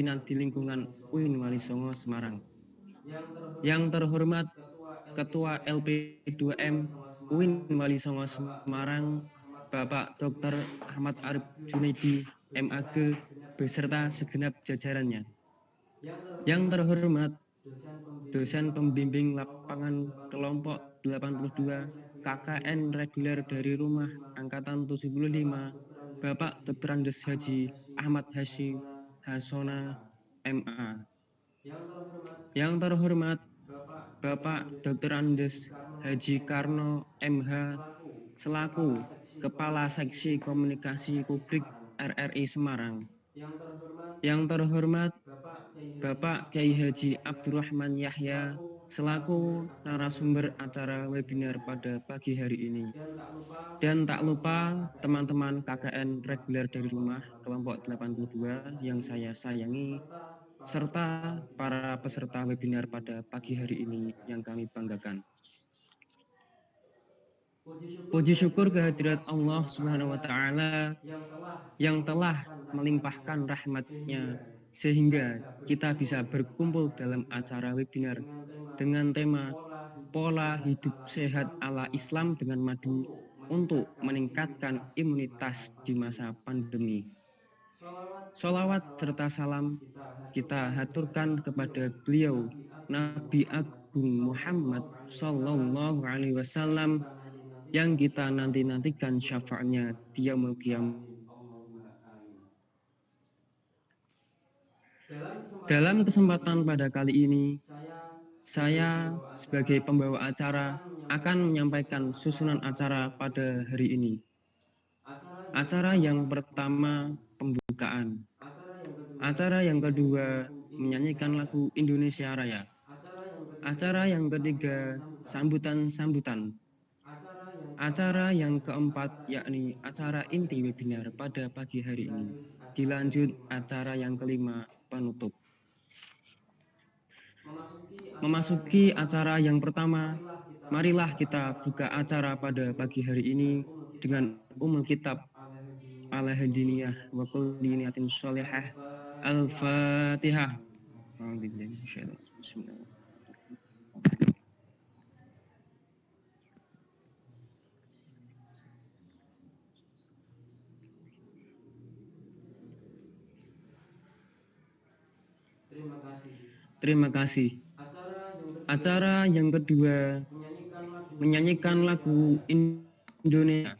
pimpinan di lingkungan UIN Walisongo Semarang. Yang terhormat Ketua LP2M UIN Walisongo Semarang, Bapak Dr. Ahmad Arif Junaidi, MAG, beserta segenap jajarannya. Yang terhormat dosen pembimbing lapangan kelompok 82 KKN reguler dari Rumah Angkatan 75, Bapak Dr. Andes Haji Ahmad Hashim Hasona, MA. Yang terhormat Bapak Dr. Andes Haji Karno, MH, selaku Kepala Seksi Komunikasi Publik RRI Semarang. Yang terhormat Bapak Kiai Haji Abdurrahman Yahya, selaku narasumber acara webinar pada pagi hari ini. Dan tak lupa teman-teman KKN reguler dari Rumah kelompok 82 yang saya sayangi, serta para peserta webinar pada pagi hari ini yang kami banggakan. Puji syukur kehadirat Allah Subhanahu wa Ta'ala yang telah melimpahkan rahmat-Nya sehingga kita bisa berkumpul dalam acara webinar dengan tema Pola Hidup Sehat ala Islam dengan Madu untuk meningkatkan imunitas di masa pandemi. Sholawat serta salam kita haturkan kepada beliau Nabi Agung Muhammad Sallallahu Alaihi Wasallam yang kita nanti-nantikan syafaatnya di yaumul qiyamah. Dalam kesempatan pada kali ini, saya sebagai pembawa acara akan menyampaikan susunan acara pada hari ini. Acara yang pertama, pembukaan. Acara yang kedua, menyanyikan lagu Indonesia Raya. Acara yang ketiga, sambutan-sambutan. Acara yang keempat, yakni acara inti webinar pada pagi hari ini. Dilanjut acara yang kelima, penutup. Memasuki acara yang pertama, marilah kita buka acara pada pagi hari ini dengan umul kitab Al-Hadiniyah wa kulli niyatin sholihah Al-Fatihah. Bismillah. Terima kasih. Acara yang kedua, menyanyikan lagu Indonesia.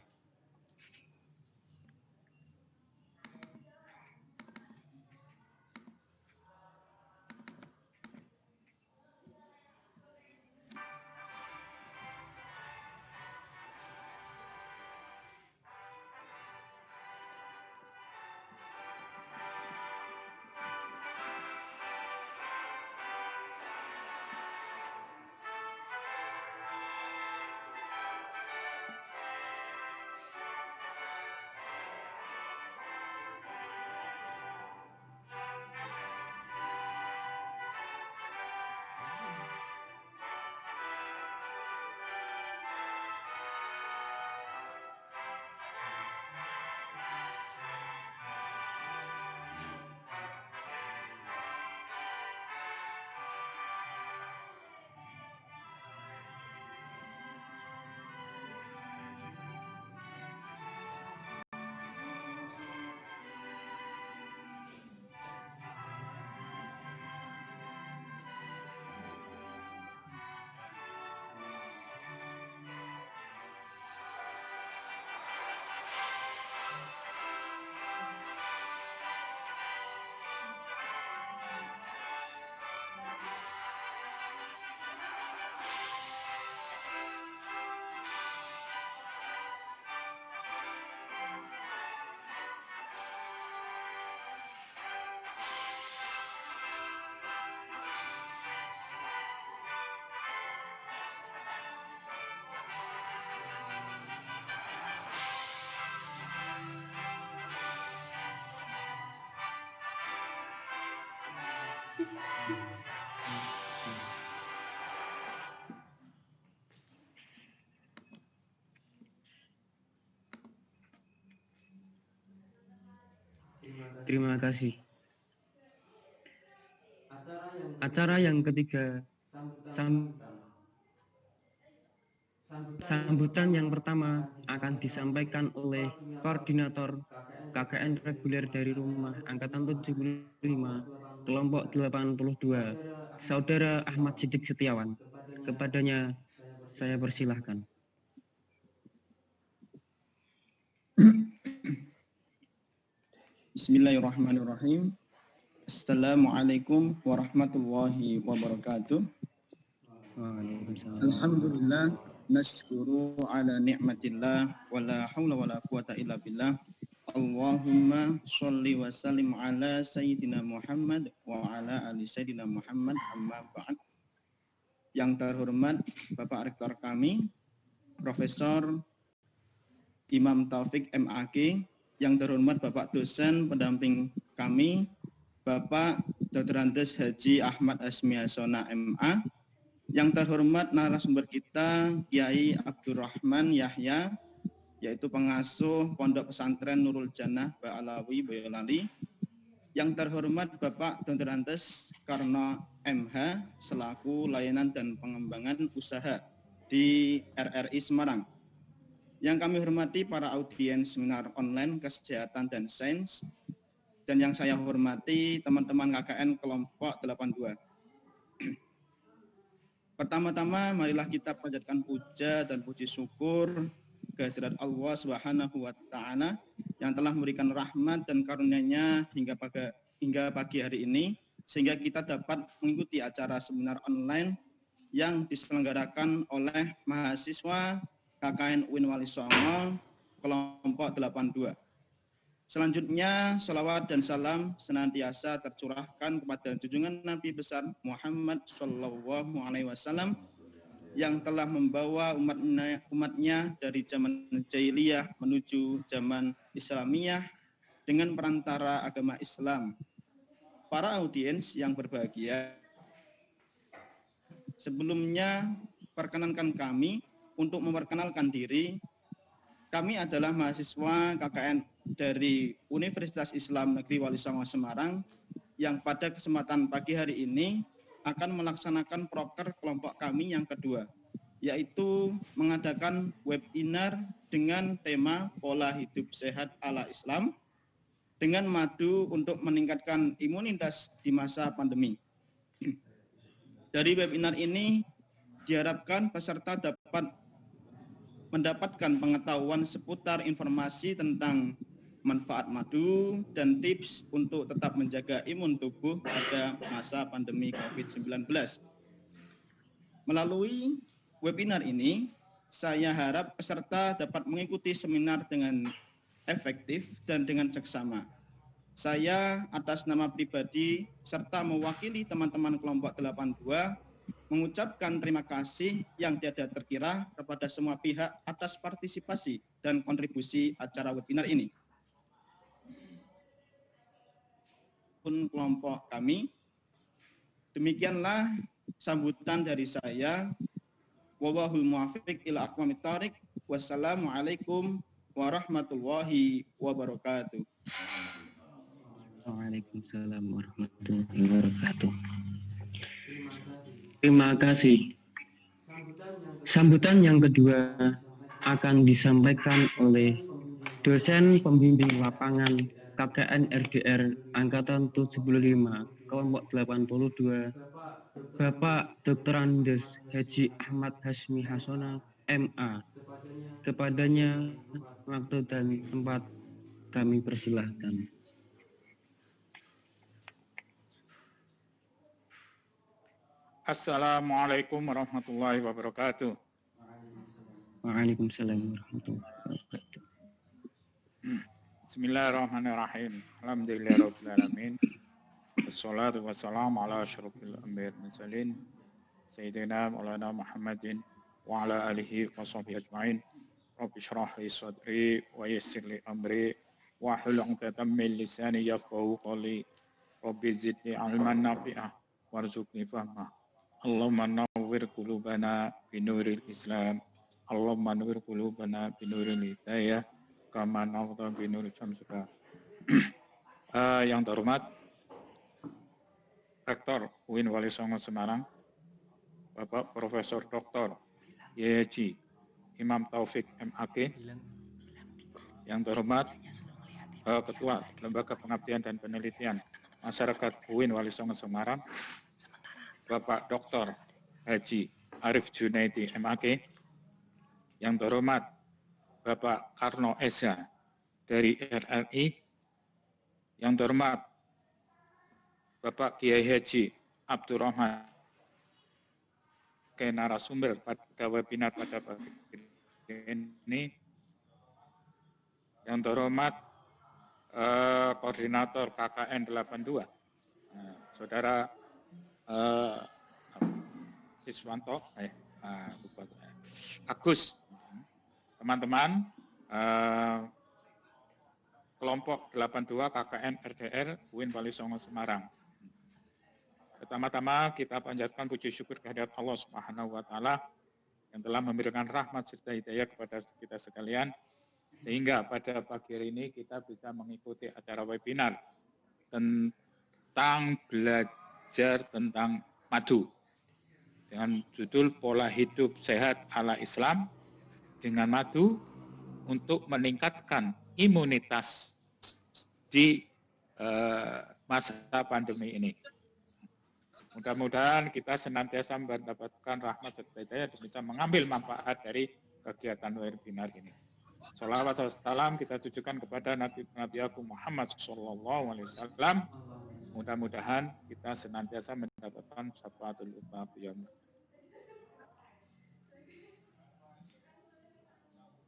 Terima kasih. Acara yang ketiga, sambutan yang pertama akan disampaikan oleh koordinator KKN reguler dari rumah angkatan 75 kelompok 82 Saudara Ahmad Siddiq Setiawan. Kepadanya saya persilahkan. Bismillahirrahmanirrahim. Assalamualaikum warahmatullahi wabarakatuh. Alhamdulillah, nashkuru ala ni'matillah wa la hawla wa la quwata illa billah. Allahumma sholli wa sallim ala sayyidina Muhammad wa ala ali sayyidina Muhammad, amma ba'd. Yang terhormat Bapak Rektor kami, Profesor Imam Taufik MAG, yang terhormat Bapak dosen pendamping kami, Bapak Dr. Andes Haji Ahmad Hasmi Hasona MA, yang terhormat narasumber kita Kiai Abdurrahman Yahya, yaitu pengasuh Pondok Pesantren Nurul Jannah Ba'alawi Boyolali, yang terhormat Bapak Dr. Andes Karno MH selaku layanan dan pengembangan usaha di RRI Semarang. Yang kami hormati para audiens seminar online kesehatan dan sains, dan yang saya hormati teman-teman KKN kelompok 82. Pertama-tama marilah kita panjatkan puja dan puji syukur kehadirat Allah Subhanahu wa taala yang telah memberikan rahmat dan karunia-Nya hingga pagi hari ini, sehingga kita dapat mengikuti acara seminar online yang diselenggarakan oleh mahasiswa KKN UIN Wali Songo kelompok 82. Selanjutnya, salawat dan salam senantiasa tercurahkan kepada junjungan Nabi besar Muhammad Shallallahu Alaihi Wasallam yang telah membawa umatnya dari zaman jahiliyah menuju zaman Islamiyah dengan perantara agama Islam. Para audiens yang berbahagia, sebelumnya perkenankan kami untuk memperkenalkan diri. Kami adalah mahasiswa KKN dari Universitas Islam Negeri Wali Songo Semarang yang pada kesempatan pagi hari ini akan melaksanakan proker kelompok kami yang kedua, yaitu mengadakan webinar dengan tema pola hidup sehat ala Islam dengan madu untuk meningkatkan imunitas di masa pandemi. Dari webinar ini diharapkan peserta dapat mendapatkan pengetahuan seputar informasi tentang manfaat madu dan tips untuk tetap menjaga imun tubuh pada masa pandemi COVID-19. Melalui webinar ini, saya harap peserta dapat mengikuti seminar dengan efektif dan dengan seksama. Saya atas nama pribadi serta mewakili teman-teman kelompok 82 mengucapkan terima kasih yang tiada terkira kepada semua pihak atas partisipasi dan kontribusi acara webinar ini. Kelompok kami, demikianlah sambutan dari saya. Wallahul muwaffiq ila aqwamit thoriq. Wassalamualaikum warahmatullahi wabarakatuh. Waalaikumsalam warahmatullahi wabarakatuh. Terima kasih. Sambutan yang kedua akan disampaikan oleh dosen pembimbing lapangan KKN RDR Angkatan 75 kelompok 82 Bapak Dr. Andes Haji Ahmad Hasmi Hasona MA. Kepadanya waktu dan tempat kami persilahkan. Assalamualaikum warahmatullahi wabarakatuh. Waalaikumsalam warahmatullahi wabarakatuh. Bismillahirrahmanirrahim. Alhamdulillahirabbil alamin. Wassalatu wassalamu ala asyrofil anbiya'i wal mursalin sayyidina Maulana Muhammadin wa ala alihi wa sahbihi ajma'in. Rabbi shrah li sadri wa yassir li amri wa hlul 'uqdatam min lisani yafqahu qawli. Rabbi zidni 'ilman nafi'ah warzuqni fahmah. Allahumma nawwir qulubana binuril Islam. Allahumma nawwir qulubana binuril hidayah kama nawwara binuril syamsi. Yang terhormat Rektor UIN Wali Songo Semarang, Bapak Profesor Dr. YJ Imam Taufik MAG, yang terhormat Ketua Lembaga Pengabdian dan Penelitian Masyarakat UIN Wali Songo Semarang, Bapak Dr. Haji Arif Junaidi MAG, yang terhormat Bapak Karno Esa dari RRI, yang terhormat Bapak Kiai Haji Abdurrahman, narasumber pada webinar pada pagi ini, yang terhormat Koordinator KKN 82, Saudara Siswanto, Agus, teman-teman kelompok 82 KKN RDR UIN Wali Songo Semarang. Pertama-tama kita panjatkan puji syukur kehadirat Allah Subhanahu wa taala yang telah memberikan rahmat serta hidayah kepada kita sekalian, sehingga pada pagi hari ini kita bisa mengikuti acara webinar tentang belajar tentang madu dengan judul Pola Hidup Sehat ala Islam dengan Madu untuk meningkatkan imunitas di masa pandemi ini. Mudah-mudahan kita senantiasa mendapatkan rahmat serta hidayah dan bisa mengambil manfaat dari kegiatan webinar ini. Salawat dan salam kita tujukan kepada Nabi Agung Muhammad SAW. Mudah-mudahan kita senantiasa mendapatkan syafaatul uzma beliau.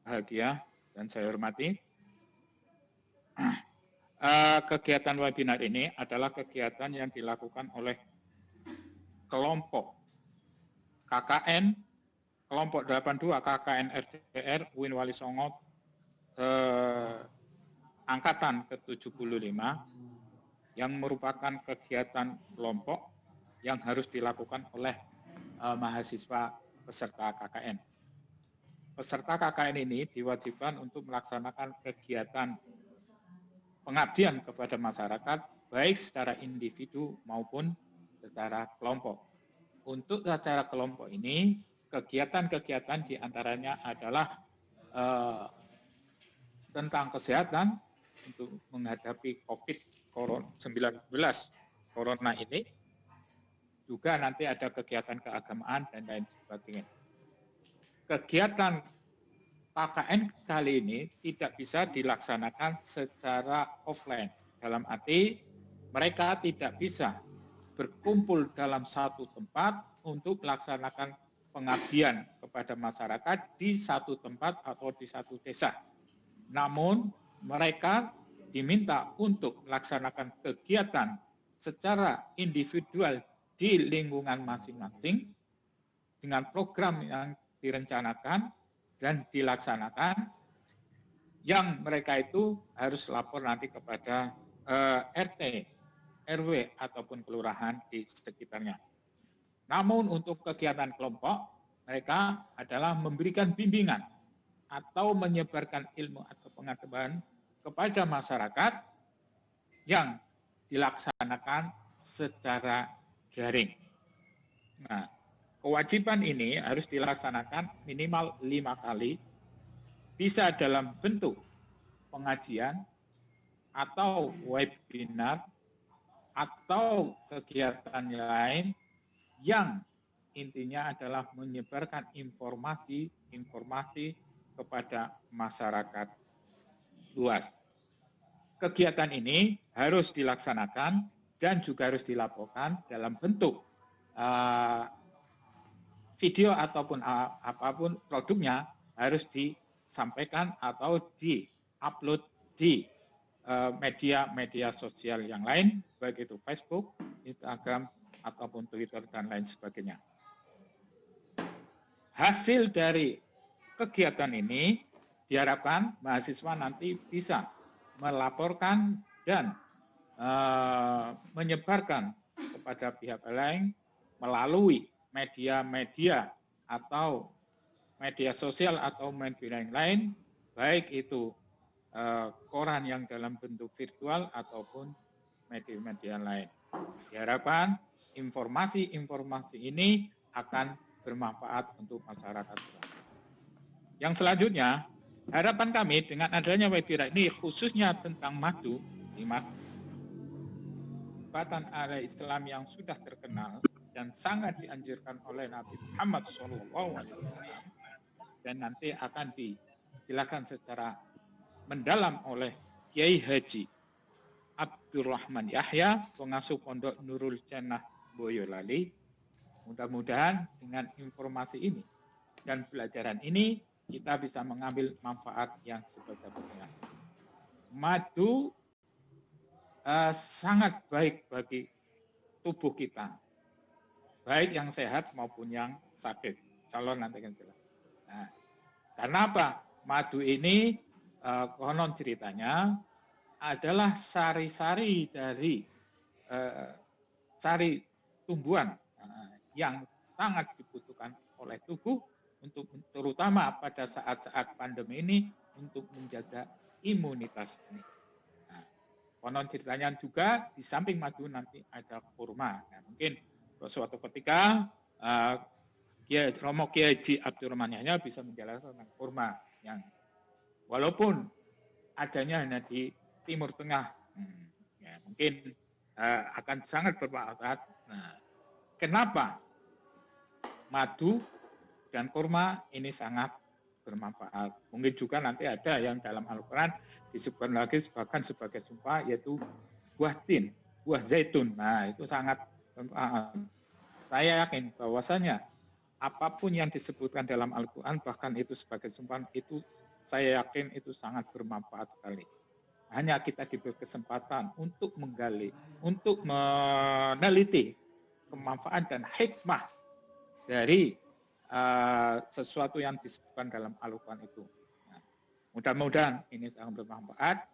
Bahagia dan saya hormati. Kegiatan webinar ini adalah kegiatan yang dilakukan oleh kelompok KKN, kelompok 82 KKN RDR UIN Wali Songo angkatan ke-75 yang merupakan kegiatan kelompok yang harus dilakukan oleh mahasiswa peserta KKN. Peserta KKN ini diwajibkan untuk melaksanakan kegiatan pengabdian kepada masyarakat baik secara individu maupun secara kelompok. Untuk secara kelompok ini, kegiatan-kegiatan diantaranya adalah tentang kesehatan untuk menghadapi COVID-19 Corona ini, juga nanti ada kegiatan keagamaan dan lain sebagainya. Kegiatan KKN kali ini tidak bisa dilaksanakan secara offline, dalam arti mereka tidak bisa berkumpul dalam satu tempat untuk melaksanakan pengabdian kepada masyarakat di satu tempat atau di satu desa. Namun mereka diminta untuk melaksanakan kegiatan secara individual di lingkungan masing-masing dengan program yang direncanakan dan dilaksanakan, yang mereka itu harus lapor nanti kepada RT, RW ataupun kelurahan di sekitarnya. Namun untuk kegiatan kelompok, mereka adalah memberikan bimbingan atau menyebarkan ilmu atau pengetahuan kepada masyarakat yang dilaksanakan secara daring. Nah, kewajiban ini harus dilaksanakan minimal 5 kali, bisa dalam bentuk pengajian atau webinar atau kegiatan lain yang intinya adalah menyebarkan informasi kepada masyarakat luas. Kegiatan ini harus dilaksanakan dan juga harus dilaporkan dalam bentuk video ataupun apapun produknya harus disampaikan atau di-upload di media sosial yang lain, baik itu Facebook, Instagram, ataupun Twitter, dan lain sebagainya. Hasil dari kegiatan ini diharapkan mahasiswa nanti bisa melaporkan dan menyebarkan kepada pihak lain melalui media-media atau media sosial atau media yang lain, baik itu koran yang dalam bentuk virtual ataupun media-media lain. Diharapkan informasi-informasi ini akan bermanfaat untuk masyarakat. Yang selanjutnya, harapan kami dengan adanya webinar ini khususnya tentang madu, jabatan area Islam yang sudah terkenal dan sangat dianjurkan oleh Nabi Muhammad SAW, dan nanti akan dijelaskan secara mendalam oleh Kiai Haji Abdurrahman Yahya, pengasuh Pondok Nurul Jannah Boyolali. Mudah-mudahan dengan informasi ini dan pelajaran ini kita bisa mengambil manfaat yang sebesar-besarnya. Madu sangat baik bagi tubuh kita, baik yang sehat maupun yang sakit. Calon nanti akan jelas. Nah, karena apa? Madu ini konon ceritanya adalah sari-sari dari sari tumbuhan yang sangat dibutuhkan oleh tubuh untuk terutama pada saat-saat pandemi ini untuk menjaga imunitas ini. Nah, konon ceritanya juga di samping madu nanti ada kurma. Nah, mungkin suatu ketika Romo Kiai Haji Abdurrahman Yahya bisa menjelaskan tentang kurma yang walaupun adanya hanya di Timur Tengah, ya, mungkin akan sangat bermanfaat. Nah, kenapa madu dan kurma ini sangat bermanfaat? Mungkin juga nanti ada yang dalam Al-Quran disebutkan lagi bahkan sebagai sumpah, yaitu buah tin, buah zaitun. Nah, itu sangat bermanfaat. Saya yakin bahwasanya apapun yang disebutkan dalam Al-Quran, bahkan itu sebagai sumpah, itu saya yakin itu sangat bermanfaat sekali. Hanya kita diberi kesempatan untuk menggali, untuk meneliti kemanfaatan dan hikmah dari sesuatu yang disebutkan dalam Al-Quran itu. Nah, mudah-mudahan ini sangat bermanfaat.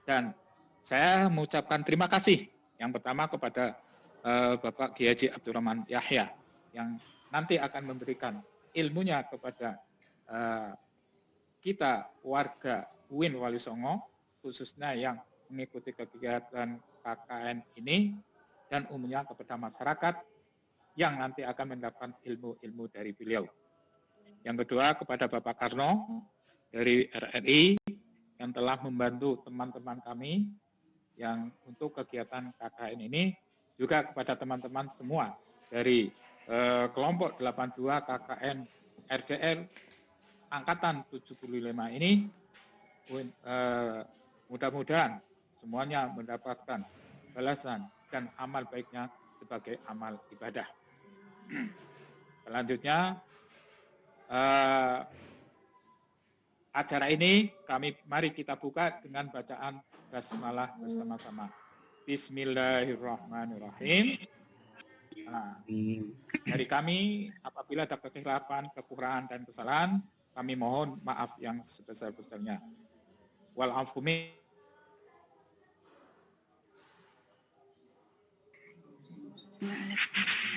Dan saya mengucapkan terima kasih yang pertama kepada Bapak Kiai Haji Abdurrahman Yahya yang nanti akan memberikan ilmunya kepada kita warga UIN Wali Songo, khususnya yang mengikuti kegiatan KKN ini, dan umumnya kepada masyarakat yang nanti akan mendapatkan ilmu-ilmu dari beliau. Yang kedua kepada Bapak Karno dari RRI yang telah membantu teman-teman kami yang untuk kegiatan KKN ini, juga kepada teman-teman semua dari kelompok 82 KKN RDR Angkatan 75 ini, mudah-mudahan semuanya mendapatkan balasan dan amal baiknya sebagai amal ibadah. Selanjutnya, acara ini mari kita buka dengan bacaan basmalah bersama-sama. Bismillahirrahmanirrahim. Nah, dari kami apabila ada kekhilapan, kekurangan dan kesalahan, kami mohon maaf yang sebesar-besarnya. Wal afu minkum.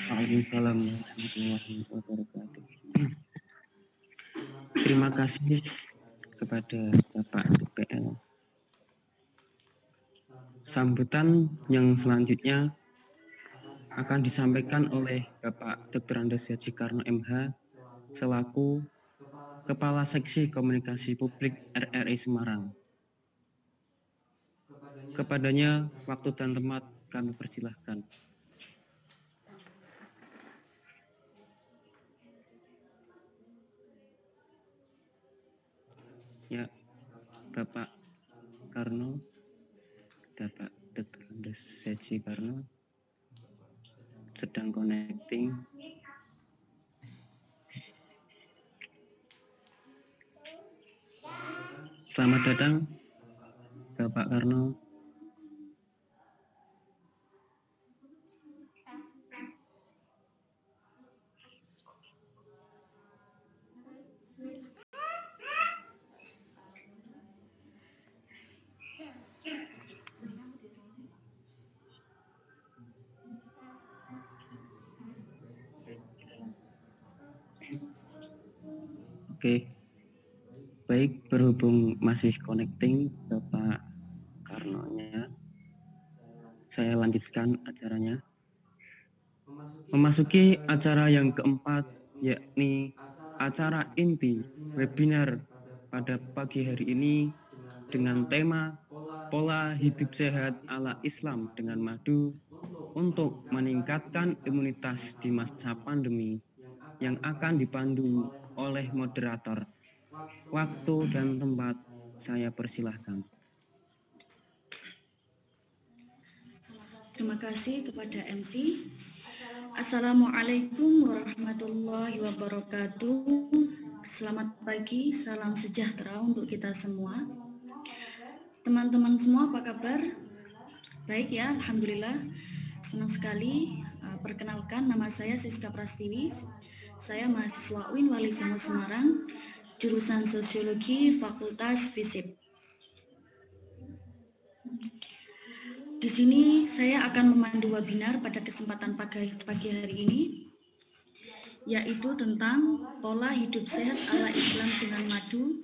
Waalaikumsalam warahmatullahi wabarakatuh. Terima kasih kepada Bapak DPL. Sambutan yang selanjutnya akan disampaikan oleh Bapak Dr. Andes Haji Karno MH selaku Kepala Seksi Komunikasi Publik RRI Semarang. Kepadanya waktu dan tempat kami persilahkan. Ya, Bapak Karno, Bapak Dr. Andes Haji Karno sedang connecting. Selamat datang, Bapak Karno. Oke, baik, berhubung masih connecting Bapak Karnonya, saya lanjutkan acaranya. Memasuki acara yang keempat, yakni acara inti webinar pada pagi hari ini dengan tema Pola Hidup Sehat ala Islam dengan Madu untuk meningkatkan imunitas di masa pandemi yang akan dipandu oleh moderator. Waktu dan tempat saya persilahkan. Terima kasih kepada MC. Assalamualaikum warahmatullahi wabarakatuh. Selamat pagi, salam sejahtera untuk kita semua. Teman-teman semua apa kabar? Baik ya, Alhamdulillah. Senang sekali. Perkenalkan, nama saya Siska Prastiwi. Saya mahasiswa UIN Wali Songo Semarang, jurusan Sosiologi, Fakultas FISIP. Di sini saya akan memandu webinar pada kesempatan pagi hari ini, yaitu tentang pola hidup sehat ala Islam dengan madu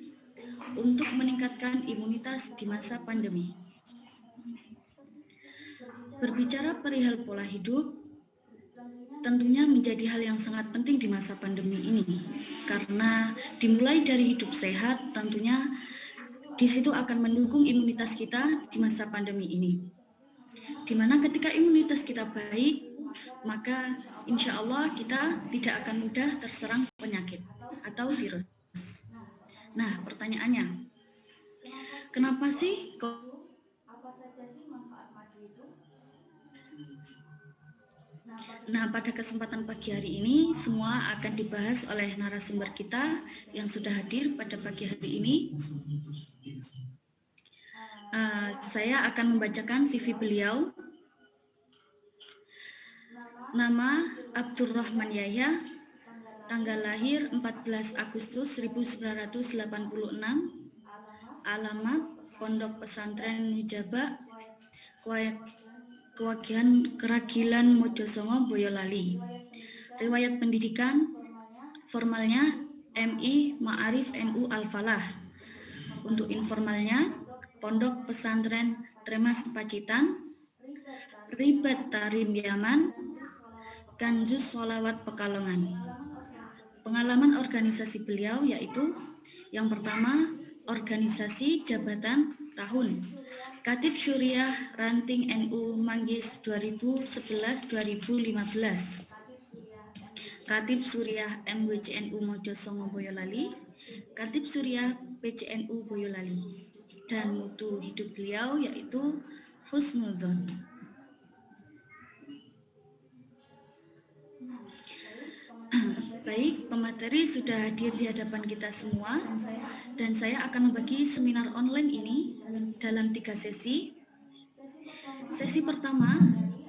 untuk meningkatkan imunitas di masa pandemi. Berbicara perihal pola hidup, tentunya menjadi hal yang sangat penting di masa pandemi ini, karena dimulai dari hidup sehat, tentunya di situ akan mendukung imunitas kita di masa pandemi ini. Di mana ketika imunitas kita baik, maka insya Allah kita tidak akan mudah terserang penyakit atau virus. Nah, pertanyaannya, kenapa sih apa saja sih manfaat madu itu? Nah, pada kesempatan pagi hari ini semua akan dibahas oleh narasumber kita yang sudah hadir pada pagi hari ini. Saya akan membacakan CV beliau. Nama Abdurrahman Yahya, tanggal lahir 14 Agustus 1986, alamat Pondok Pesantren Nujaba, Keragilan Mojosongo, Boyolali. Riwayat pendidikan formalnya MI Ma'arif NU Al-Falah. Untuk informalnya Pondok Pesantren Tremas Pacitan, Ribat Tarim Yaman, Kanjus Sholawat Pekalongan. Pengalaman organisasi beliau yaitu yang pertama, organisasi jabatan tahun Katib Syuriah Ranting NU Manggis 2011-2015, Katib Suriah MWCNU Mojosongo Boyolali, Katib Suriah PCNU Boyolali, dan mutu hidup beliau yaitu husnuzon. Baik, pemateri sudah hadir di hadapan kita semua dan saya akan membagi seminar online ini dalam 3 sesi. Sesi pertama,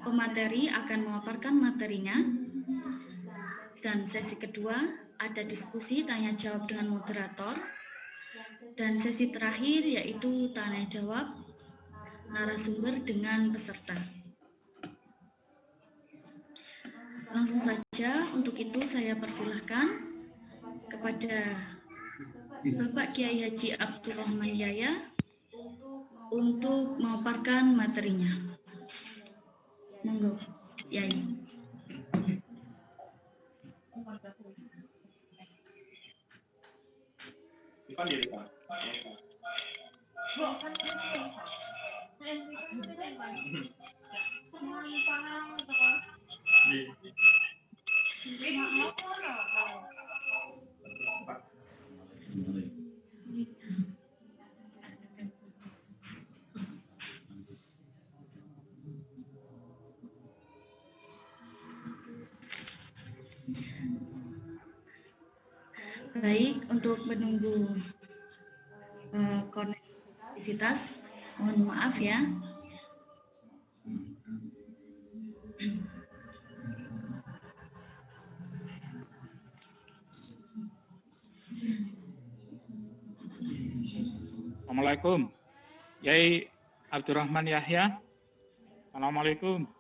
pemateri akan memaparkan materinya, dan sesi kedua ada diskusi tanya jawab dengan moderator, dan sesi terakhir yaitu tanya jawab narasumber dengan peserta. Langsung saja, untuk itu saya persilahkan kepada Bapak Kiai Haji Abdurrahman Yahya untuk memaparkan materinya. Monggo, Yai. Baik, untuk menunggu konektivitas, mohon maaf ya. Assalamualaikum, Yai Abdurrahman Yahya. Assalamualaikum.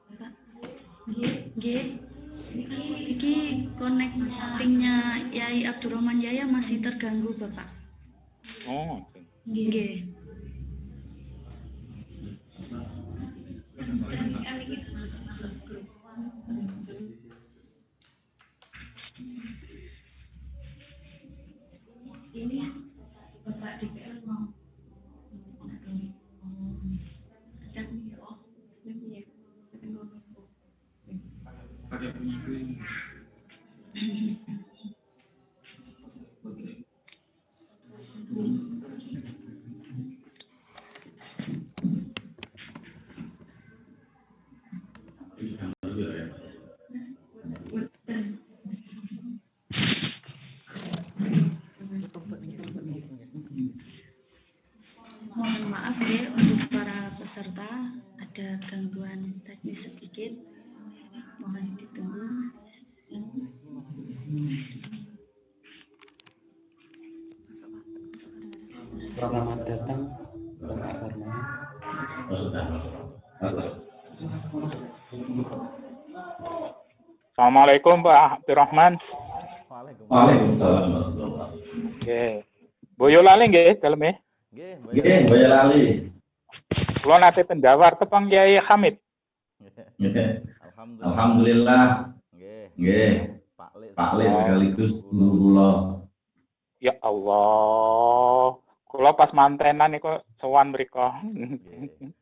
Iki connectingnya Yai Abdurrahman Yahya masih terganggu, Bapak. Oh, Nggih. Mohon maaf ya untuk para peserta, ada gangguan teknis sedikit. Mohon ditunggu. Selamat datang Bapak Karma. Assalamualaikum Pak Abdurrahman. Waalaikumsalam. Nggih. Boyolali nggih daleme. Nggih, Boyolali. Kula nate pendawar tepang Kyai Hamid. Alhamdulillah. Nggih. Pak Lek sekaligus guru kula. Ya Allah. Kula pas mantenan niku sowan mriko.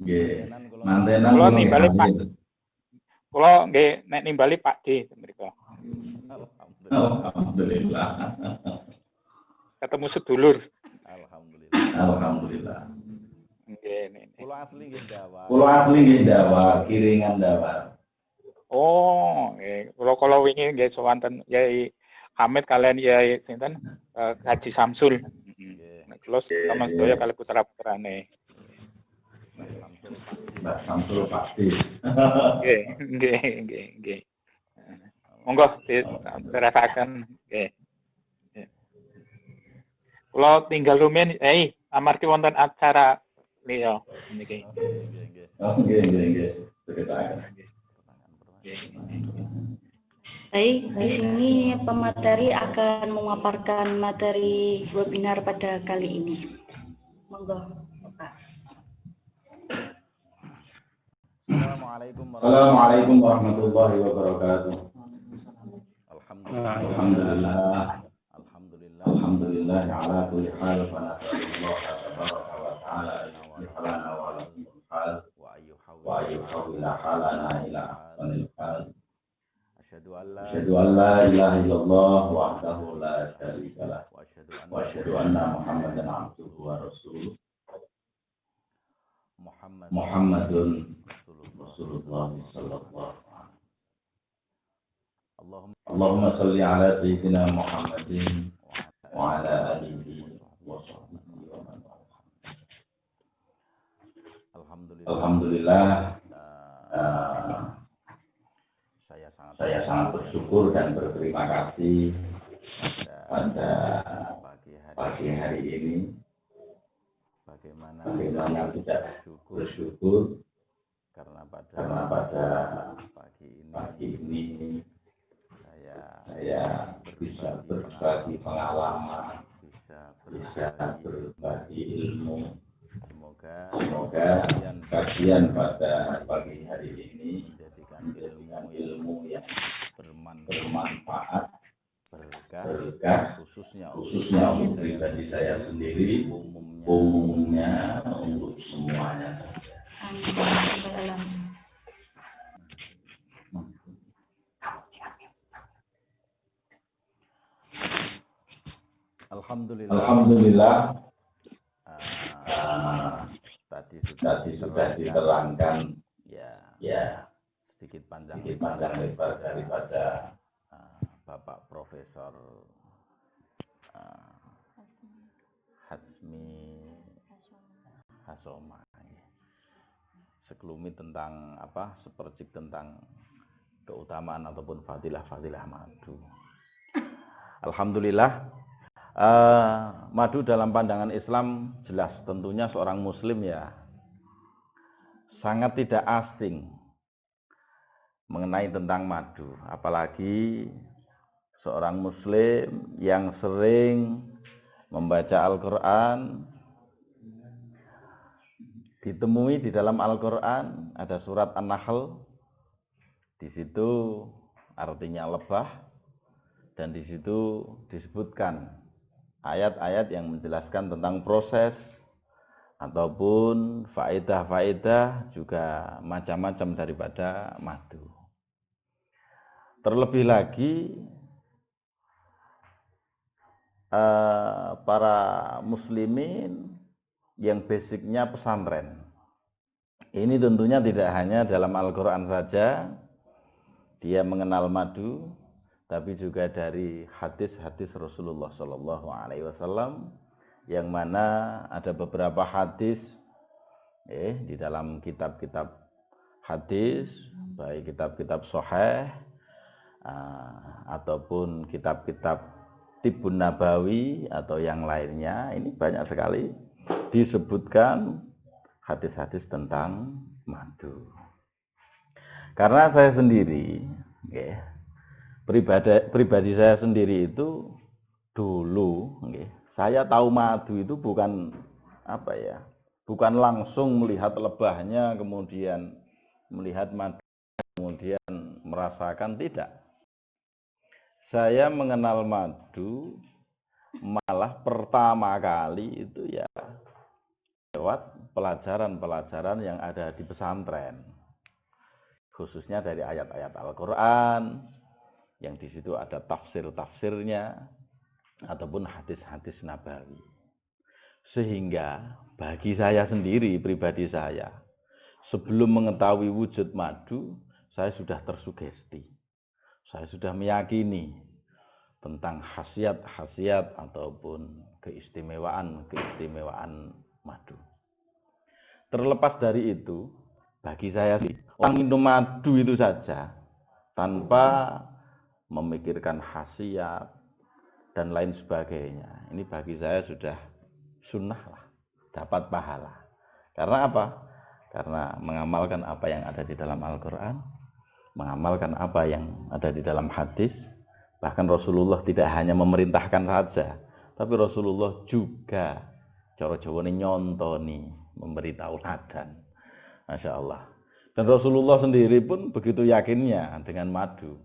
Nggih. Mantenan Kula kula nimbali Pak. hadir. Kula nggih nek nimbali Pak D mriko. Alhamdulillah. Ketemu sedulur. Alhamdulillah. Nggih. Kula asli nggih Dawa, Kiringan Dawa. Oh, nggih. Kula wingi nggih sowan ten Yai Hamid kalian Yai sinten Haji Samsul. Nek kula sama sedaya kali putra-putrane. Mbak Samsul pasti. Nggih. Monggo diterasaken nggih. Kula tinggal rumiyin amargi wonten acara liya niki. Oh, nggih. Ceritakan. Baik, di sini pemateri akan memaparkan materi webinar pada kali ini. Monggo, Bapak. Assalamualaikum warahmatullahi wabarakatuh. Alhamdulillah ala kulli hal wa nasallallahu tabaraka wa ta'ala lana wa lakum hal wa ayyuhawila halana ila ahsanil hal. Asyhadu an la ilaha illallah wahdahu la syarika lah wa asyhadu anna Muhammadan abduhu wa rasuluh. Muhammadun Rasulullah sallallahu alaihi wasallam. Allahumma salli ala sayyidina Muhammadin wa ala alihi wa sahbihi wa man wala. Alhamdulillah, saya sangat bersyukur dan berterima kasih pada pagi hari ini. Bagaimana tidak bersyukur karena pada pagi ini saya bisa berbagi pengalaman, bisa berbagi ilmu. Semoga kajian pada pagi hari ini menjadikan ilmu yang bermanfaat, berkah, khususnya untuk pribadi saya sendiri, umumnya untuk semuanya saja. Alhamdulillah. Tadi sudah diterangkan ya sedikit panjang lebar daripada Bapak Profesor Hasoma. Sekelumit tentang sepercik tentang keutamaan ataupun fadilah madu. Alhamdulillah. Madu dalam pandangan Islam jelas tentunya seorang muslim ya sangat tidak asing mengenai tentang madu, apalagi seorang muslim yang sering membaca Al-Quran. Ditemui di dalam Al-Quran ada surat An-Nahl, di situ artinya lebah, dan di situ disebutkan ayat-ayat yang menjelaskan tentang proses ataupun faedah-faedah juga macam-macam daripada madu. Terlebih lagi para muslimin yang basicnya pesantren. Ini tentunya tidak hanya dalam Al-Quran saja dia mengenal madu, tapi juga dari hadis-hadis Rasulullah SAW, yang mana ada beberapa hadis di dalam kitab-kitab hadis, baik kitab-kitab sahih ataupun kitab-kitab Tibbun Nabawi atau yang lainnya. Ini banyak sekali disebutkan hadis-hadis tentang madu. Karena saya sendiri, pribadi saya sendiri itu dulu, saya tahu madu itu bukan bukan langsung melihat lebahnya kemudian melihat madu kemudian merasakan, tidak. Saya mengenal madu malah pertama kali itu ya lewat pelajaran-pelajaran yang ada di pesantren, khususnya dari ayat-ayat Al-Quran yang di situ ada tafsir-tafsirnya ataupun hadis-hadis nabawi. Sehingga bagi saya sendiri, pribadi saya, sebelum mengetahui wujud madu, saya sudah tersugesti, saya sudah meyakini tentang khasiat-khasiat ataupun keistimewaan madu. Terlepas dari itu, bagi saya sih, orang minum madu itu saja tanpa memikirkan khasiat dan lain sebagainya, ini bagi saya sudah sunnah lah, dapat pahala. Karena apa? Karena mengamalkan apa yang ada di dalam Al-Quran, mengamalkan apa yang ada di dalam hadis. Bahkan Rasulullah tidak hanya memerintahkan saja, tapi Rasulullah juga cara Jawane nyontoni, memberi tauladan. Masya Allah. Dan Rasulullah sendiri pun begitu yakinnya dengan madu.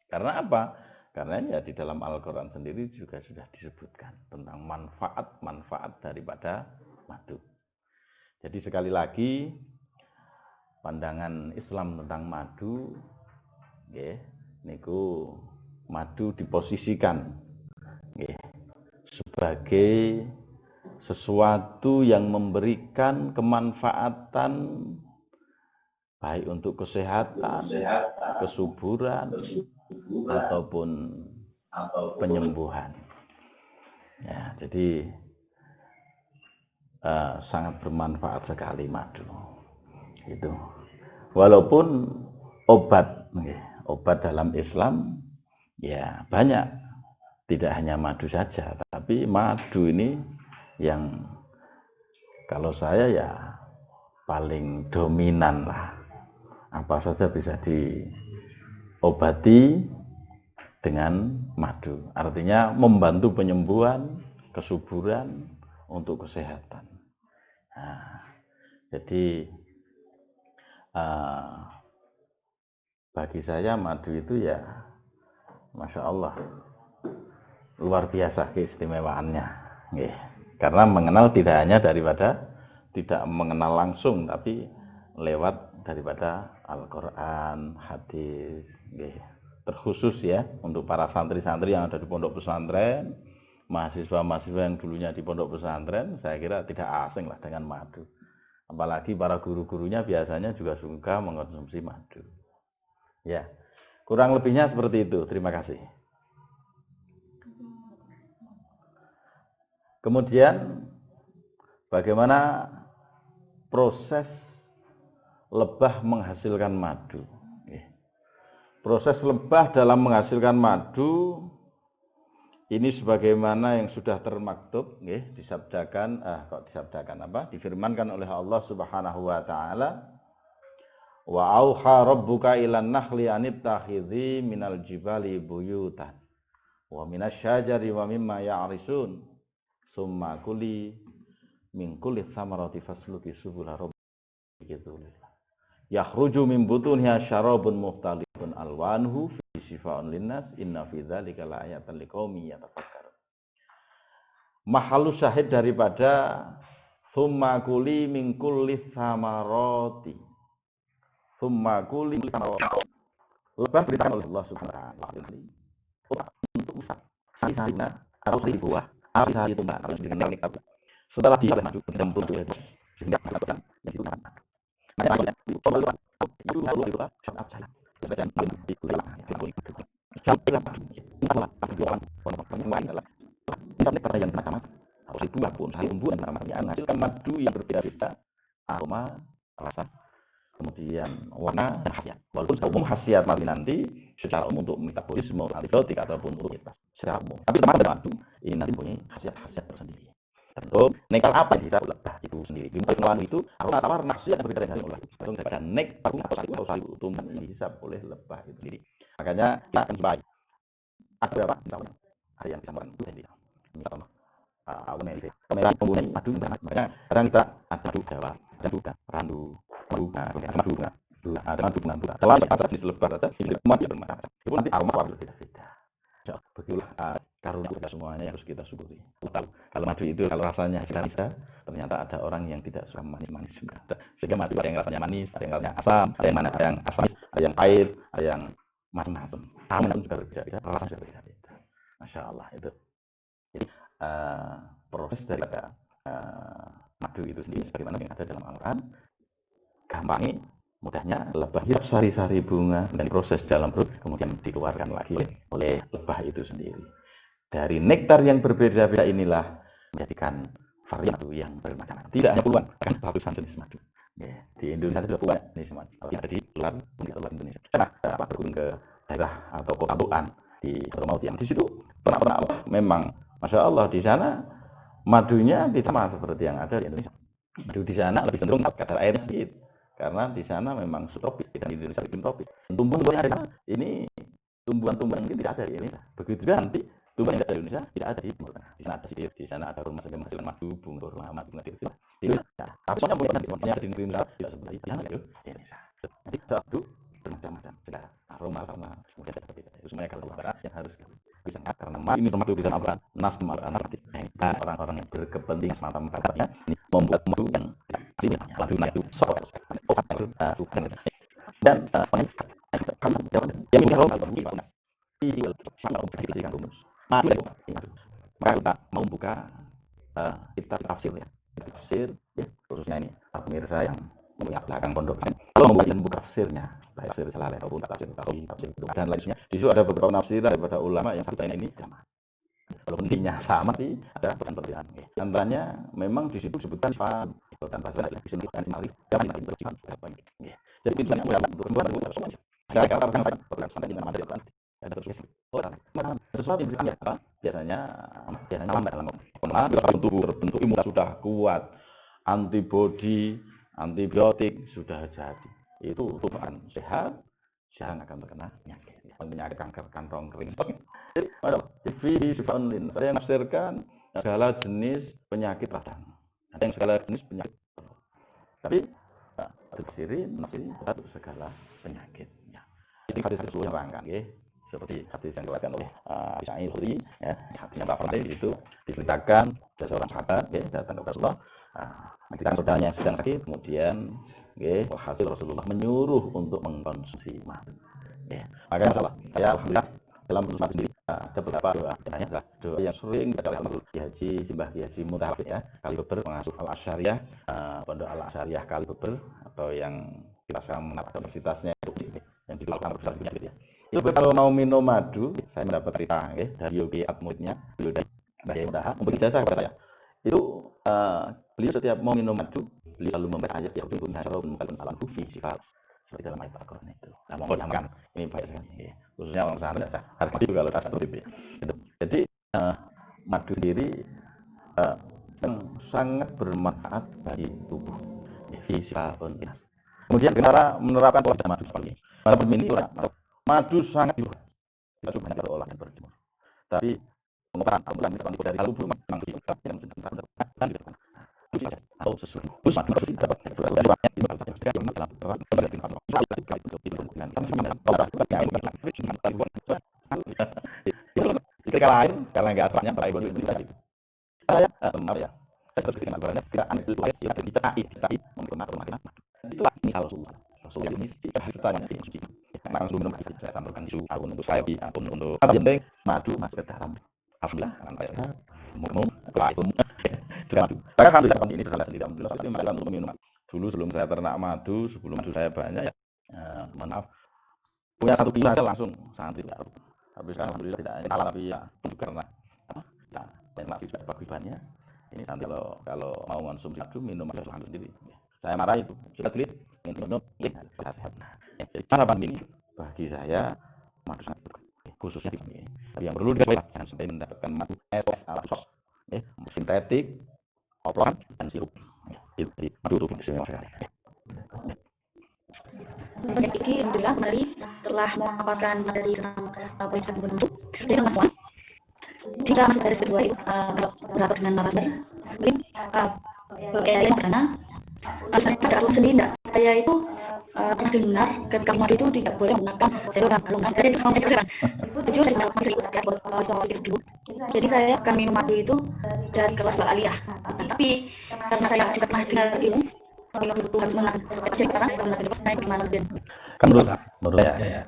Karena apa? Karena ya di dalam Al-Quran sendiri juga sudah disebutkan tentang manfaat-manfaat daripada madu. Jadi sekali lagi, pandangan Islam tentang madu, niku madu diposisikan sebagai sesuatu yang memberikan kemanfaatan baik untuk kesehatan, kesuburan, ataupun penyembuhan. Ya, jadi sangat bermanfaat sekali madu. Itu. Walaupun obat dalam Islam ya banyak, tidak hanya madu saja, tapi madu ini yang kalau saya ya paling dominan lah. Apa saja bisa diobati dengan madu. Artinya membantu penyembuhan, kesuburan, untuk kesehatan. Nah, jadi bagi saya madu itu ya Masya Allah luar biasa keistimewaannya. Karena mengenal tidak hanya daripada tidak mengenal langsung, tapi lewat daripada Al-Quran, hadis, terkhusus ya untuk para santri-santri yang ada di pondok pesantren, mahasiswa-mahasiswa yang dulunya di pondok pesantren, saya kira tidak asing lah dengan madu. Apalagi para guru-gurunya biasanya juga suka mengkonsumsi madu. Ya, kurang lebihnya seperti itu. Terima kasih. Kemudian bagaimana proses lebah menghasilkan madu? Proses lebah dalam menghasilkan madu ini sebagaimana yang sudah termaktub, difirmankan oleh Allah Subhanahu wa taala, wa auha rabbuka ilan nakhli anittakhidhi minal jibali buyutan wa minasyajari wa mimma ya'risun summa kuli min kulli thamarati fasluki subula rabbika dzulila yakhruju min butuniha syarabun mukhtalifun alwanuhu fi shifaa'un linnas inna fi dzalika laayatan liqaumin yatafakkarun. Mahallu syahid daripada summa kuli min kulli thamarati, summa kuli Lebah diperintahkan oleh Allah Subhanahu wa taala untuk usap sari-sari atau sari buah atau sari tumbak atau dengan nektar. Setelah dia oleh madu kita membentuk sehingga melakukan yang itu namanya. Makanya itu lalu itu sangat saya. Dan itu sampai lah itulah orang adalah internet pada yang macam harus dibuat pun sari tumbuhan namanya menghasilkan madu yang berbeda-beda aroma rasa kemudian warna dan khasiat. Walaupun secara umum khasiat madu nanti secara umum untuk metabolisme antibiotik ataupun untuk secara umum. Tapi teman-teman madu ini nanti punya khasiat-khasiat tersendiri. Tentu nektar apa yang bisa lebah itu sendiri. Di pengenalan itu aroma tawar khasiat yang berbeda dengan lebah. Tentu daripada nektar atau sari tumbuhan ini bisa oleh lebah itu sendiri. Makanya kita akan coba ada berapa misalnya ada yang bisa membantu ini. Misalnya pemeran penggunaan madu makanya kadang kita ada madu jawa, ada juga randu ada madu bunga dalam bahasa jenis lebah saja jenis madu bermacam-macam itu nanti aroma berbeda-beda. Begitulah karunia kita semuanya yang harus kita syukuri. Kalau madu itu kalau rasanya manis, ternyata ada orang yang tidak suka manis-manis juga. Sehingga madu ada yang rasanya manis, ada yang rasanya asam, ada yang asam, ada yang pahit, ada yang macam-macam. Sama juga berbeda-beda, rasanya juga berbeda-beda. Masya Allah itu. Jadi proses daripada madu itu sendiri sebagaimana yang ada dalam Al-Quran, gampangnya, mudahnya lebah hidup sari-sari bunga dan proses dalam perut kemudian dikeluarkan lagi oleh lebah itu sendiri. Dari nektar yang berbeda-beda inilah menjadikan varian madu yang bermacam-macam. Tidak hanya puluhan, bahkan ratusan jenis madu. Ya, di Indonesia sudah banyak jenis madu. Kalau ada di luar Indonesia. Karena berkunjung ke daerah atau kota-kotaan di Romautian. Di situ pernah memang Masya Allah di sana madunya tidak sama seperti yang ada di Indonesia. Madu di sana lebih cenderung kadar air sedikit karena di sana memang subtropis dan di Indonesia lebih tropis. Tumbuhan yang ada ini tumbuhan-tumbuhan ini tidak ada di Indonesia. Begitu juga nanti tumbuhan yang ada di Indonesia tidak ada di Timur Tengah. Di sana ada sedikit, di sana ada rumah saja menghasilkan madu, bunga, madu di Indonesia. Tapi soalnya punya yang ada di Indonesia tidak seperti itu. Yang ada di Indonesia. Jadi madu bermacam-macam segala aroma kemudian ada berbeda. Itu semuanya kalau barat yang harus bisa karena ini madu bisa apa nas narratif orang-orang yang berkepentingan semata-matanya ini membuat madu yang ini madu itu soal dan yang kalau maka kita mau buka kita tafsir ya khususnya ini pemirsa yang mempunyai belakang pondok kalau mau buka tafsirnya tafsir Jalalain ataupun tafsir dan lainnya di situ ada beberapa tafsiran daripada ulama yang satu ini sama. Kalau intinya sama sih ada perbedaan. Antaranya memang di situ disebutkan sifat dan bahasa lagi disebutkan mari jangan bersifat apa ini. Jadi intinya ulama berbuat semuanya. Ada kata-kata program sampai di mana ada ada terus orang sesuatu yang berarti apa biasanya lambat dalam bentuk imun sudah kuat, antibodi, antibiotik sudah jadi. Itu tumbuhan sehat jarang akan terkena penyakit kanker kantong kering. Jadi ada yang menafsirkan segala jenis penyakit radang, ada yang segala jenis penyakit perut. Tapi tafsiri satu segala penyakitnya. Jadi hadis yang rangkang ya, seperti hadis yang diriwayatkan oleh Sa'id Khudri ya, hadisnya Pak Fadil itu diceritakan ada seorang sahabat ya datang ke Rasulullah. Kita saudaranya yang sedang sakit, kemudian hasil Rasulullah menyuruh untuk mengkonsumsi madu. Maka masalah saya alhamdulillah dalam madu sendiri ada beberapa doa yang sering dibaca oleh Haji Simbah Haji Mutahafid ya, Kalibeber pengasuh Al-Asyariyah, pondok Al-Asyariyah Kalibeber atau yang kita sekarang mendapat universitasnya itu yang di luar kampus gitu ya. Itu kalau mau minum madu, saya mendapat cerita dari Yogi Atmuidnya, beliau dari Mbah Mudaha memberi jasa kepada saya. Itu beliau setiap mau minum madu, beliau selalu membaca ayat yang berbunyi harum kalun alam kufi sifat seperti dalam ayat Al-Quran itu. Nah, mohon diamalkan. Ini baik sekali. Khususnya orang sana harus juga kalau rasa itu. Jadi madu sendiri yang sangat bermanfaat bagi tubuh. Fisikaun. Kemudian cara menerapkan pola madu seperti ini. Madu ini madu sangat dibuat. Tidak cuma kalau olah dan berjemur. Tapi pengobatan dari tubuh memang bisa yang sedang atau sesuatu. Terus madu harus dapat ketika lain karena nggak asapnya para ibu itu tadi. Saya ya. Saya terus dengan barangnya tidak aneh itu ya dicai mempermakai. Itulah ini Rasulullah ini kita tanya ini suci. langsung minum asli. Saya sampaikan isu akun untuk saya akun untuk apa yang penting madu masuk ke dalam. Alhamdulillah saya mau itu madu. Saya alhamdulillah ini bersalah sendiri alhamdulillah tapi malah untuk minum. Dulu sebelum saya ternak madu, sebelum madu saya banyak ya. Mohon maaf. Punya 1 kilo aja langsung santri. Tapi sekarang alhamdulillah tidak hanya tapi ya karena ya memang juga bagiannya. Ini nanti kalau mau konsumsi madu minum aja langsung sendiri. Saya marah itu. Sudah sulit minum ya sehat. Jadi harapan ini bagi saya madu sangat khususnya di sini. Tapi yang perlu diketahui jangan sampai mendapatkan madu ala sos, sintetik, oplosan dan sirup. Jadi madu itu semua sekali. Iki alhamdulillah kembali setelah memaparkan materi tentang poin 1 bentuk. Jadi teman-teman, jika masuk dari kedua itu kalau beratur dengan narasumber, mungkin yang pertama, saya pada aku sendiri enggak. Saya itu pernah dengar ketika madu itu tidak boleh menggunakan sayur dan belum saya itu mau cekkan. Tujuh saya melakukan itu setiap buat dulu. Jadi saya akan minum madu itu dari kelas aliyah. Tapi karena saya juga pernah dengar ilmu minum itu harus menang. Saya sekarang belum terus naik gimana dia. Kan menurut saya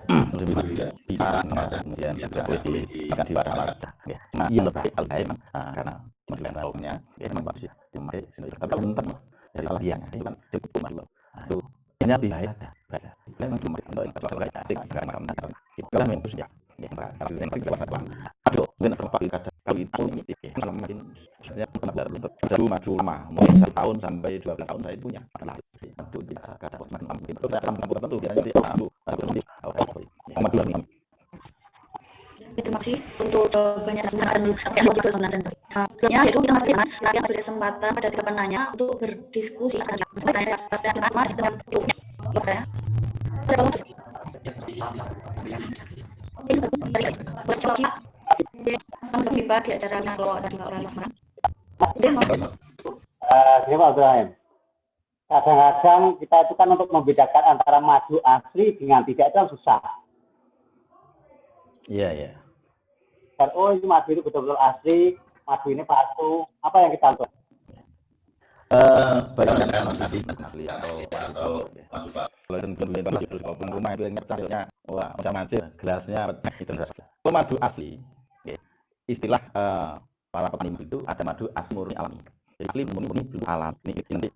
bisa kemudian juga boleh akan diwarakan. Nah, yang lebih baik karena kemudian baunya memang bagus ya. Tapi kalau menurut dari aliyah itu kan cukup malu. Itu ini lebih bahaya. Memang cuma untuk yang terkait dengan kita memang sudah ya kalau yang kita aduh benar kalau itu ini kalau mungkin saya pernah baru maju lama mulai 1 tahun sampai 12 tahun saya punya adalah itu bisa kata macam itu dalam tertentu dia jadi madu ini terima kasih untuk jawabannya dan selanjutnya yaitu kita masih nanti ada kesempatan pada 3 penanya untuk berdiskusi akan bertanya dengan ilmunya ya. Buat coba kita tiba di acara yang kalau ada 2 orang yang sekarang. Pak Ibrahim. Kadang-kadang kita itu kan untuk membedakan antara madu asli dengan tidak itu susah. Iya. Oh ini madu itu betul-betul asli, madu ini palsu. Apa yang kita lakukan? Banyak asli atau kalau di rumah itu yang ngerti wah macam-macam gelasnya itu kalau madu asli istilah para petani itu ada madu asli murni alami. Jadi asli murni alami ini nanti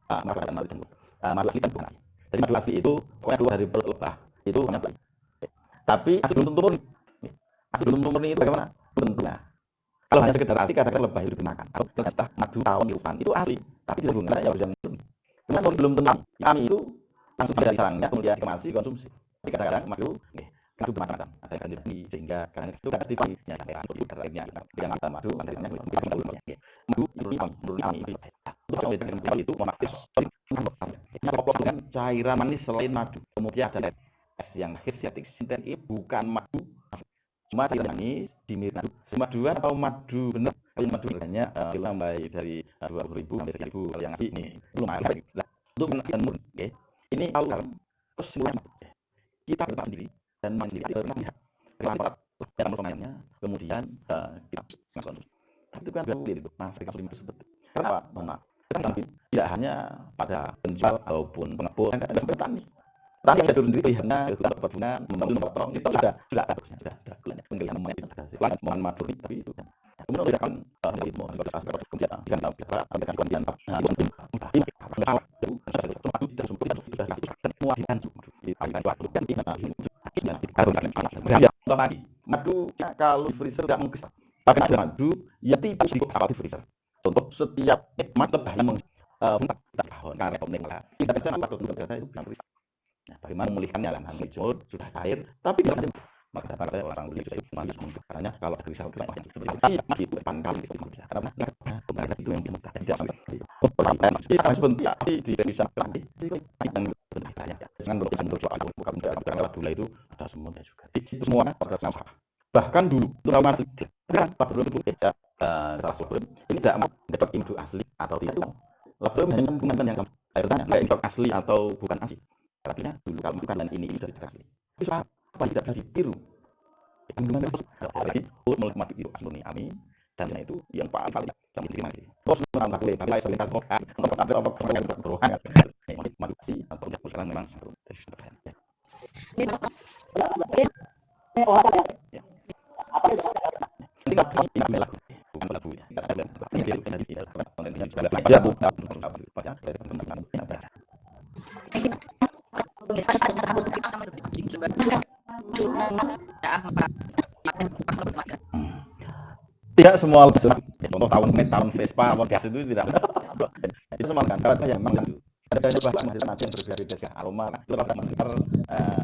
madu asli kan bukan. Jadi madu asli itu pokoknya keluar dari perut lebah itu banyak. Tapi asli belum tentu murni. Asli belum tentu murni itu bagaimana? Tentunya. Kalau hanya sekedar asli kadang-kadang lebah itu dimakan. Atau ternyata madu tahun irupan itu asli, tapi tidak guna ya bisa murni. Cuma kalau belum tentu kami itu langsung dari sarangnya kemudian dikemasi konsumsi. Tapi kadang-kadang madu madu bermacam-macam. Ada yang ganti sehingga karena itu kan tipenya lainnya dengan madu madu itu memakis dengan cairan manis selain madu. Kemudian ada es yang khasiatik sintetik bukan madu. Cuma cairan manis dimirip madu atau madu benar. Kalau madu harganya mulai dari 20.000 sampai 3.000 kalau yang asli ini lumayan. Lah untuk menentukan murni ini kalau terus semuanya kita bertanya sendiri dan mandiri kita melihat kelapa dalam permainannya kemudian kita langsung itu kan sulit itu masa kita seperti kenapa maaf tidak hanya pada penjual ataupun pengepul dan petani yang ada sendiri pilihannya perkebunan memotong itu sudah bagusnya sudah penggelian mohon maaf tapi itu kemudian tidak akan dari mohon kemudian kemudian madu kalau di freezer tidak mungkin. Bahkan ada madu yang tidak di freezer. Contoh setiap nikmat lebahnya tahun karena omninglah. Kita bisa madu itu bisa freezer. Nah, bagaimana memulihkannya lah? Hijau sudah cair, tapi jangan maka pada orang beli itu manis caranya kalau ada freezer seperti itu itu pangkal itu karena benar itu yang diminta tidak kita sebentar tidak bisa lagi dengan bukan dalam dulu itu ada semuanya juga itu semua pada sampah bahkan dulu terutama dulu beda ini tidak dapat info asli atau tidak lalu hanya menggunakan yang airnya nggak asli atau bukan asli artinya dulu kalau bukan dan ini sudah asli bisa apa tidak bisa ditiru menggunakan lagi menikmati itu asli amin dan itu yang paling sampai terima kasih terus menambah boleh tapi saya minta mohon untuk ada apa yang berperubahan menikmati atau sekarang memang Tidak semua contoh tahun Vespa, gas itu tidak. Itu semua kan karena yang memang ada masih yang berbeda-beda aroma itu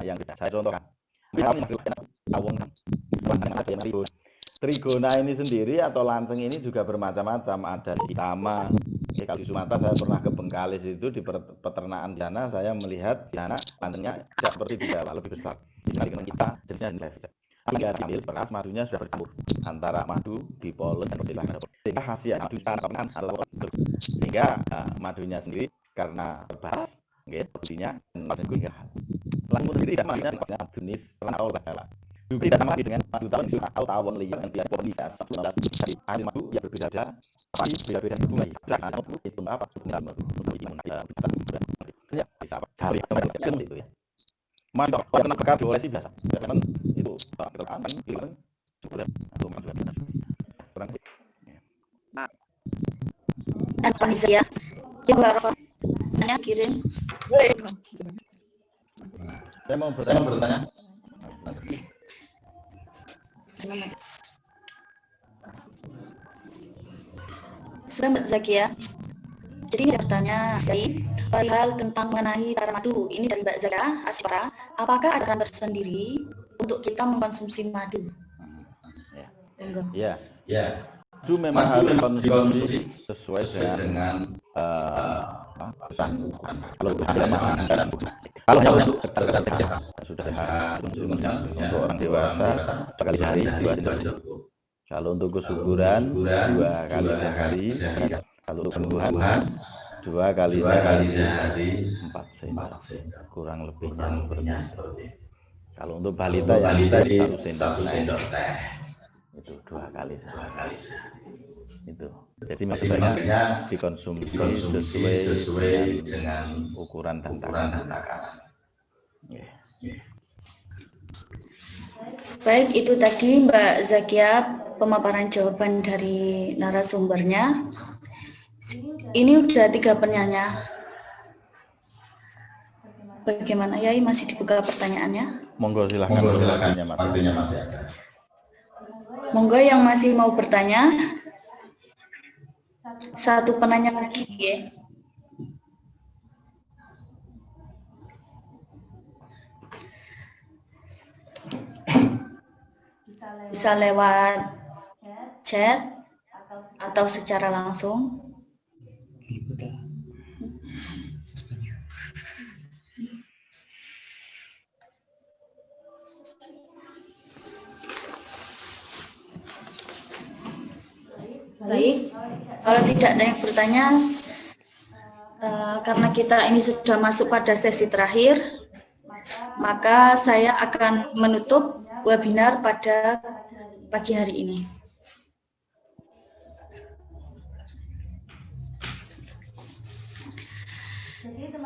yang tidak saya contohkan. Kami masih tahun ada yang ribut. Trigona ini sendiri atau lanceng ini juga bermacam-macam, ada di Tama. Kalau di Sumatera saya pernah ke Bengkalis itu di peternakan di sana saya melihat di sana lancengnya tidak seperti di Jawa, lebih besar. Dibandingkan kita jenisnya lebih. Hingga diambil beras madunya sudah bercampur antara madu, bipolen dan roti lain. Sehingga khasiat madu tanaman adalah sehingga madunya sendiri karena beras, proteinnya dan gula. Lalu sendiri tidak madunya jenis rantau bagala. Juga tidak sama dengan madu tahun atau tawon liar yang tidak bisa dari air madu yang berbeda-beda, tapi berbeda-beda bunga. Ada itu apa? Ya, bisa cari itu ya. Madu yang terkait oleh si biasa. Memang itu kita aman bilang sudah atau madu kurang. Anissa ya. Yang kirim. Saya mau bertanya. Sudah Mbak Zakia. Jadi ini bertanya dari hal tentang mengenai tara madu. Ini dari Mbak Zakia Aspara. Apakah ada aturan tersendiri untuk kita mengkonsumsi madu? Ya. Itu memang harus dikonsumsi sesuai dengan kalau hanya untuk sudah konsumsinya untuk orang dewasa sekali sehari 2 sendok. Kalau untuk kesuburan 2 kali sehari. Kalau untuk sembuhan 2 kali sehari 4 sendok. Kurang lebihnya seperti. Kalau untuk balita yang 1 sendok teh itu 2 kali sehari. Itu. Jadi maksudnya dikonsumsi sesuai dengan ukuran dan takaran. Baik, itu tadi Mbak Zakia pemaparan jawaban dari narasumbernya. Ini udah 3 penanya. Bagaimana Yai, masih dibuka pertanyaannya? Monggo silakan. Waktunya masih ada. Monggo yang masih mau bertanya. 1 penanya lagi ya. Bisa lewat chat atau secara langsung. Baik, kalau tidak ada yang bertanya, karena kita ini sudah masuk pada sesi terakhir, maka saya akan menutup webinar pada pagi hari ini.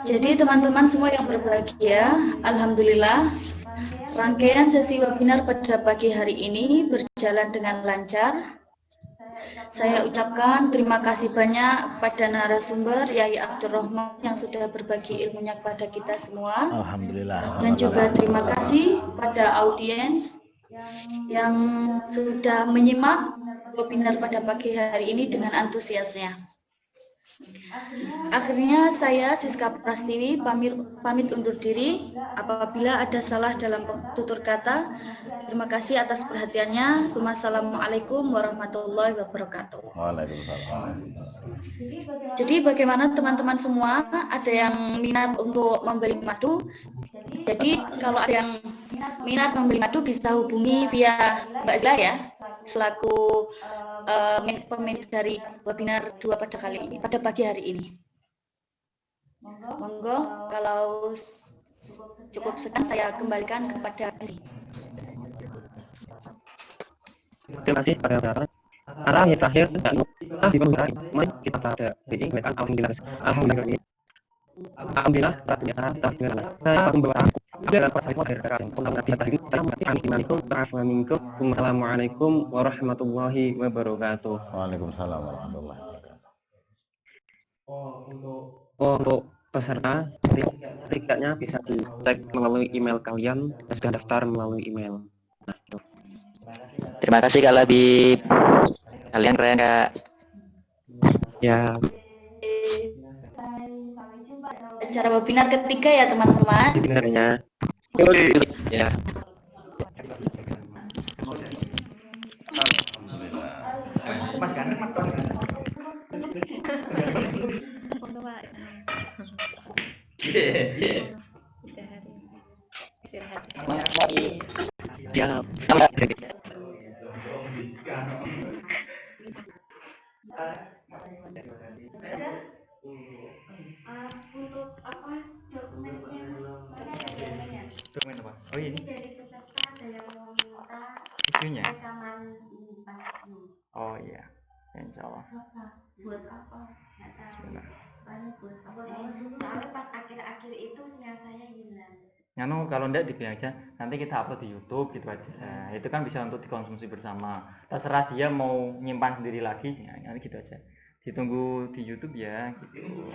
Jadi teman-teman semua yang berbahagia, alhamdulillah rangkaian sesi webinar pada pagi hari ini berjalan dengan lancar. Saya ucapkan terima kasih banyak pada narasumber Yai Abdurrahman yang sudah berbagi ilmunya kepada kita semua. Alhamdulillah. Dan juga terima kasih pada audiens yang sudah menyimak webinar pada pagi hari ini dengan antusiasnya. Akhirnya saya Siska Prastiwi pamit undur diri. Apabila ada salah dalam tutur kata, terima kasih atas perhatiannya. Wassalamualaikum warahmatullahi wabarakatuh. Waalaikumsalam. Jadi bagaimana teman-teman semua, ada yang minat untuk membeli madu? Jadi kalau ada yang minat membeli madu bisa hubungi via Mbak Zila ya, selaku pemilik dari webinar 2 pada pagi hari ini. Monggo, kalau cukup sekian saya kembalikan kepada MC. Terima kasih pada saudara. Arah yang terakhir di penggunaan mari kita pada ini mereka alhamdulillah. Alhamdulillah, saya membawa Assalamualaikum warahmatullahi wabarakatuh. Waalaikumsalam warahmatullahi wabarakatuh. Untuk peserta, sertifikatnya bisa dicek melalui email kalian yang sudah daftar melalui email. Nah, itu. Terima kasih Kak Labib. Kalian keren Kak. Ya, Acara webinar ketiga ya teman-teman. sebenarnya. Ya. Ya. Dokumen apa? Oh ini. Isunya. Oh iya. Insya Allah. Bismillah. Nganu kalau enggak dibilang aja nanti kita upload di YouTube gitu aja. Nah, itu kan bisa untuk dikonsumsi bersama. Terserah dia mau nyimpan sendiri lagi, ya, nanti gitu aja. Ditunggu di YouTube ya gitu.